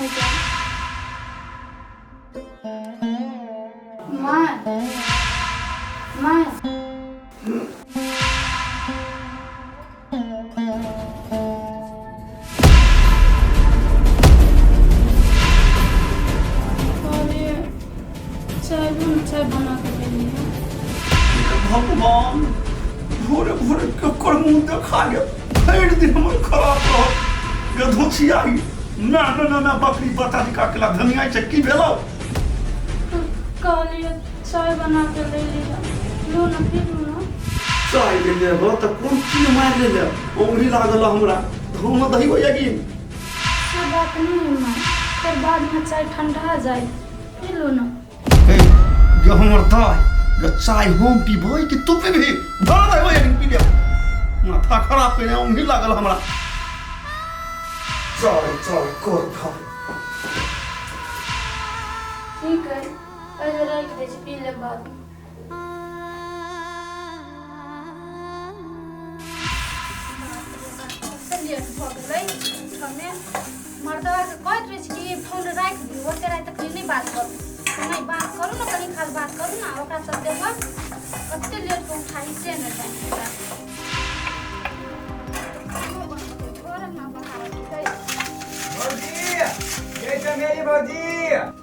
में जाए। माँ माँ चाय बना के देनी है। भगवान भोरे भोरे केकर मुंह देखा गया भरि दिन हमर खराब रह गधोछिया ही ना ना ना ना बकरी बता दिखा के ला धनिया से की भेलो कहलिए चाय बना के ले लिया लो ना पी लो ना। चाय ले ले हो त कोन चीज मार ले ले ओंगली लागल हमरा हम दही हो जागी से बात नहीं है माँ फिर बाद में चाय ठंडा जाए पी लो ना। ये हमर दाय ग चाय हम पीबै कि तू पीबी धर दे हो जागी पी ले माथा खराब करे ओंगली लागल हमरा चाय चाय कर खा ठीक है पहले रख दे पी ले बाद में। चलिए भगलै हमें मर्दवा के कहत रहे कि ये फोन रख दी ओते रात तक नहीं बात कर नहीं बात करू ना कनी खास बात करू ना ओकरा सब देखो कते लेट को उठाई से न जाए और ना बाहर ये चमेली भौजी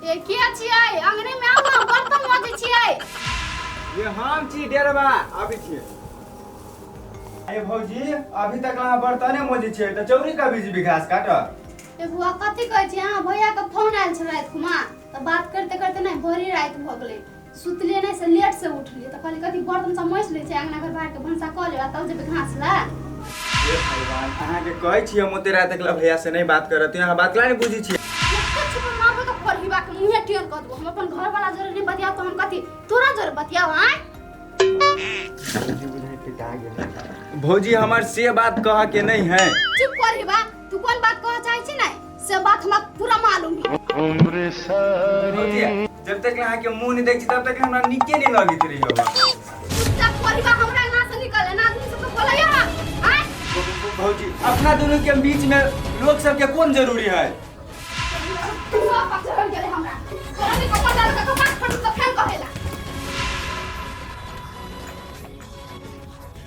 ये क्या छियै अंगने में आउ ना बर्तन मजे छियै ये हम छी डेरबा अभी छी अरे भौजी अभी तक वहां बर्तने मोजी छी त चौरी का बीज विकास काट ए बुआ कथि कहै छी हां भैया के फोन आयल छ रात खुमा त बात करते करते नहीं भोरी रात भ गेलै सुतलिए नहीं से लेट से उठलिए त कहली कथि बर्तन सब मस ले छै अंगना घर बाहर के भंसा क लेबा तब जेबे घास ला। ये भगवान अहाँ के कहै छी हम ओते रात तक भैया से नहीं बात करत अहाँ बात ला नहीं बुझी छी कते छुप मारबो त फरहिबा के मुंहे टियर क दबो हम अपन घर वाला जरे नहीं बतिया तो हम कथि तोरा जरे बतियाओ आय भौजी हमार से बात कह के नहीं है चुप करहिबा तू कौन बात कह चाहै छी नहीं से बात हमरा पूरा मालूम है। भौजी जब तक अहाँ के मुंह नहीं देख छी तब तक हमरा निके नहीं लगित रही हो चुपचाप करहिबा हमरा ना से निकले ना आदमी सब को बोलैया आय भौजी अपना दोनों के बीच में लोग सब के कौन जरूरी है तू आप चढ़ गेले हमरा तोरा के कपड़ा डाल के बात फट से फेंक कहेला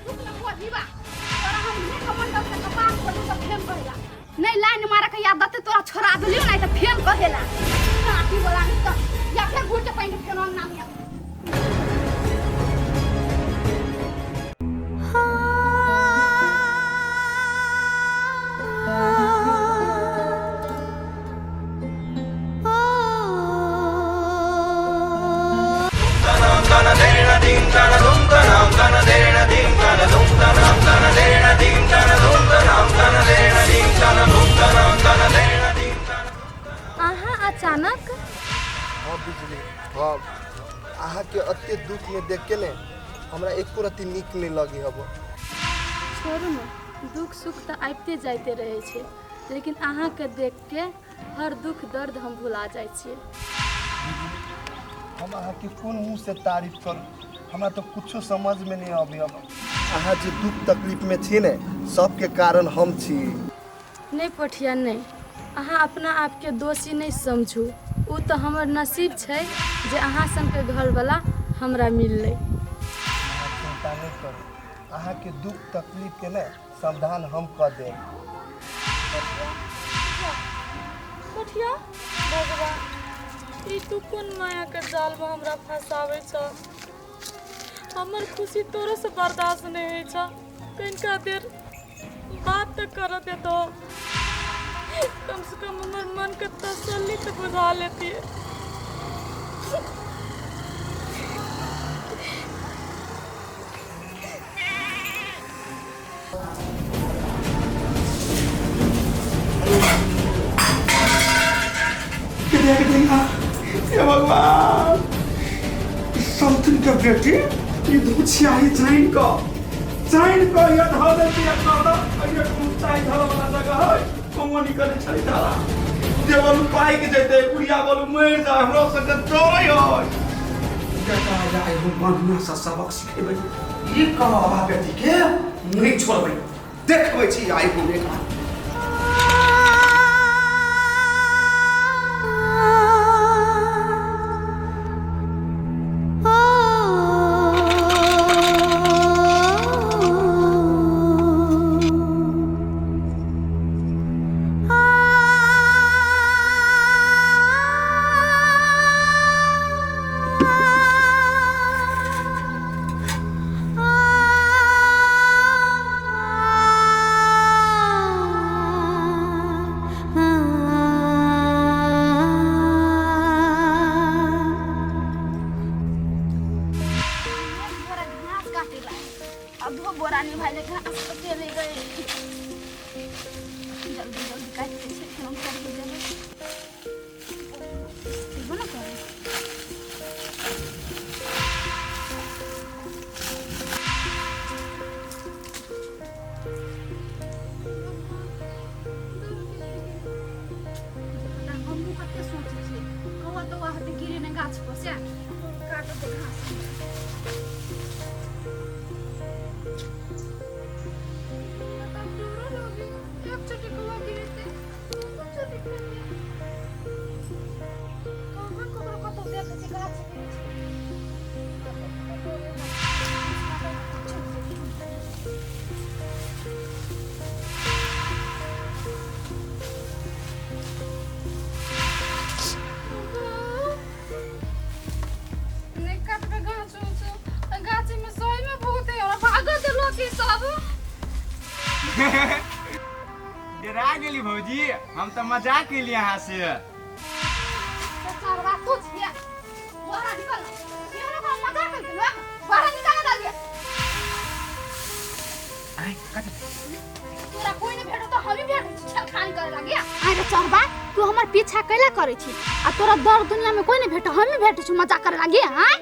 तू ना बोलहिबा तोरा हम नहीं कमंडल से बात फट से फेंक कहेला नहीं लाइन मारा के याद दते तोरा छोड़ा देलियो नहीं त फेंक कहेला नाटी बोला नहीं त या फिर घुट पैन के नाम नाम या अचानक हाँ बिजली हाँ अहाँ के अत्ते दुख में देख के ने हमरा एको रति नीक नहीं लगी हब छोड़ू ना दुख सुख तो आइते जाते रहे छे लेकिन अहाँ के देख के हर दुख दर्द हम भुला जाए छे। हम अहाँ के कौन मुंह से तारीफ करूं हमरा तो कुछो समझ में नहीं आबी अब अहाँ जे दुख तकलीफ में छी ने सब के कारण हम छी नहीं पठिया नहीं अहाँ अपना आप के दोषी नहीं समझू उ तो हमर नसीब छै जे अहाँ सन के घर वाला हमरा मिलले। चिंता नहीं करू अहाँ के दुख तकलीफ के ने समाधान हम कर देब। पठिया भगवान ई तू कोन माया के जाल में हमरा फंसावे छ हमर खुशी तोरे से बर्दाश्त नहीं होई छ कनिका देर बात तो कर दे तो कम से कम हमार मन का तसल्ली तो बुझा लेती है। हे भगवान समथिंग के बेटी ये दूछिया ही जाइन को ये धर देती है ना ये ऊंचाई धर वाला जगह है कौन निकले छली धारा देवल पाई के जते कुड़िया बोल मर जा हमरो संग जोय हो कता जाए हम बढ़िया सा सबक सिखेबै ये कहबा बेटी के नहीं छोड़बै देखबै छी आई को देखा तो वहाँ पे गिरे ने गाछ पर से काटो दे घास तब डरो लगे एक चोटी को गिरे थे चोटी को कहाँ ककरो कतो देखे छै गाछ गिरे छै डरा गेली भौजी, हम तो मजाक के लिए यहाँ से। तू हमार पीछा कैला करे छी आ तोरा दर दुनिया में कोई नहीं भेटो हम ही भेटे छु मजाक करे लागी हां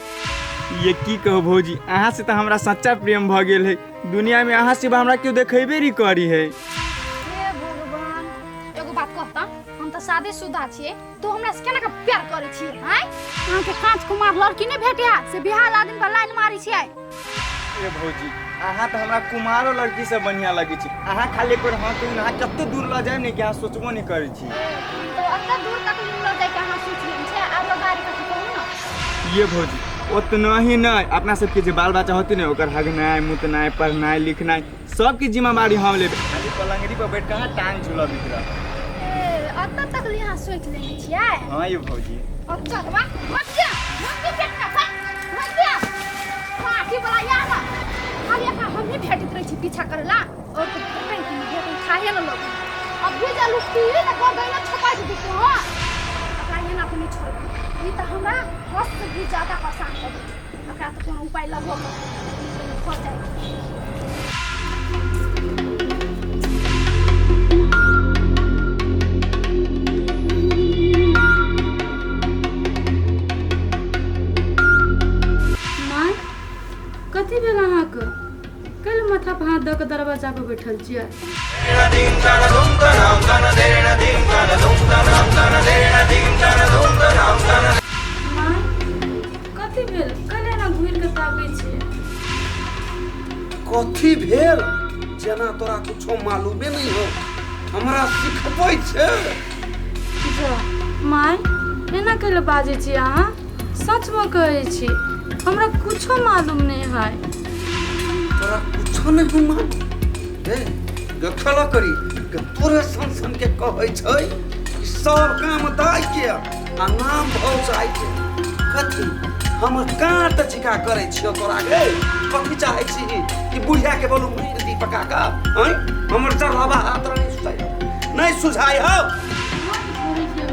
ये की कहो भौजी, अहाँ से तो हमरा सच्चा प्रेम भ गेल है। दुनिया में अहाँ सिवा हमरा क्यों देखेबे नहीं करी है। हे भगवान एगो बात कहता हम तो शादीशुदा छिए तू हमरा से केना के प्यार करे छी हैं अहाँ के कांच कुमार लड़की नहीं भेटिया से बिहार आदमी पर लाइन मारी छी ए भौजी, अहाँ तो हमरा कुमारो लड़की से बढ़िया लगी छी। अहाँ खाली पर हां तू ना कत्ते दूर ल जाए ने कि अहाँ सोचबो नहीं करी छी। तो अत्ता दूर तक ल जाए के अहाँ सोच लेन छै आरो गाड़ी कथि कहू ना ये भौजी उतना ही नहीं, अपना सबके जो बाल बच्चा होती ना ओकर हगनाय मुतनाय पढ़नाय लिखनाय सबकी जिम्मेवारी हम लेबे। खाली पलंगड़ी पर बैठ के टांग झूला बितरा अत्ता तक यहाँ सोच लेने छियै। हां ये भौजी अच्छा बा मत जा पेट का मत जा पार्टी वाला यार खाली का हम ही भेटत रही छी पीछा करला और तो बैंक में भेट खाए न लोग अब भी जा लुटी त कर गइला छपा दे तू हो अपना ये ना अपनी छोड़ ई त हमरा हद से भी ज्यादा परेशान कर दे ओकरा तो कोनो उपाय लगो हो जाए। कथी भेल अहाँके कल माथा पर हाथ दऽ के दरवाजा पर बैठल छियै। माँ कथी भेल कल एना घुरि के ताकै छियै। कथी भेल जेना तोरा कुछो मालूमे नहीं हो हमरा सिखबै छै। जा माँ एना कैले बाजै छी अहाँ, सचमे कहै छी हमरा कुछो मालूम नहीं है। तोरा कुछो नहीं मालूम हे गखला करी के तोरे सन के कहै छै ई सब काम दाइ के आ नाम भौ जाइ के कथी हम काट चिका करै छियो तोरा गे कथी चाहै छी कि बुढ़िया के बोलू मुड़ी दी पका का हैं हमर जरलावा हाथ नहीं सुझाई हो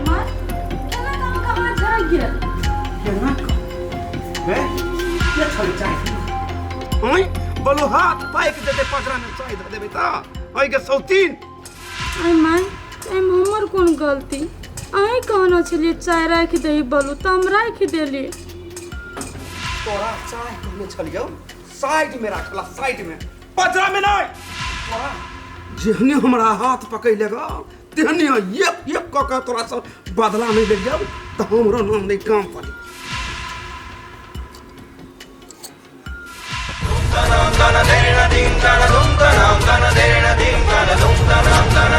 माँ केना काम कहाँ झड़ गेल केना हे ये छोड़ जाए हैं बोलू हाथ पाइक देते पकड़ा में चाय दे देबे त ओइ के सौतीन आई माँ एम हमर कोन गलती अहीं कहना छलिए चाय राख दही बोलू त हम राख देली। तोरा चाय कहने छलियो साइड में रखला साइड में पजरा में नहीं तोरा जेहने हमरा हाथ पकड़ लेगा तेहने ये क तोरा सब बदला नहीं ले जाओ त हमरो नाम नहीं काम पड़ी। ding dana dum dana dum dana ding dana dum dana dum dana